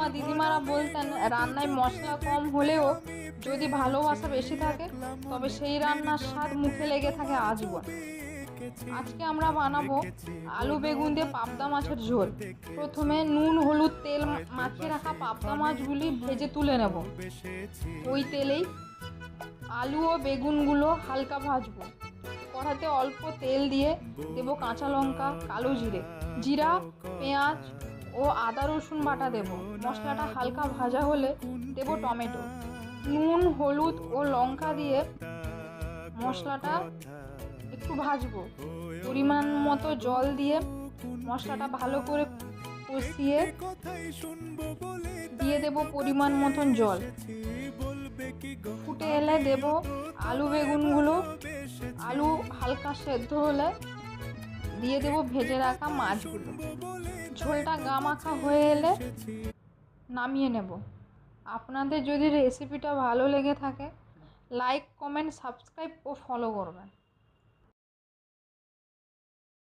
ঠাকুমা দিদিমারা বলতেন রান্নায় মশলা কম হলেও যদি ভালোবাসা বেশি থাকে তবে সেই রান্নার স্বাদ মুখে লেগে থাকে আজীবন। আজকে আমরা বানাবো আলু বেগুন দিয়ে পাবদা মাছের ঝোল। প্রথমে নুন হলুদ তেল মাখিয়ে রাখা পাবদা মাছগুলি ভেজে তুলে নেব। ওই তেলেই আলু ও বেগুনগুলো হালকা ভাজবো। কড়াতে অল্প তেল দিয়ে দেব কাঁচা লঙ্কা, কালো জিরা, পেঁয়াজ ও আদা রসুন বাটা দেব। মশলাটা হালকা ভাজা হলে দেব টমেটো। নুন হলুদ ও লঙ্কা দিয়ে মশলাটা একটু ভাজবো। পরিমাণ মতো জল দিয়ে মশলাটা ভালো করে কষিয়ে দিয়ে দেব পরিমাণ মতন জল। ফুটে এলে দেব আলু বেগুনগুলো। আলু হালকা সেদ্ধ হলে দিয়ে দেব ভেজে রাখা মাছগুলো। ঝোলটা গামাখা হয়ে এলে নামিয়ে নেব। আপনাদের যদি রেসিপিটা ভালো লেগে থাকে লাইক কমেন্ট সাবস্ক্রাইব ও ফলো করবেন।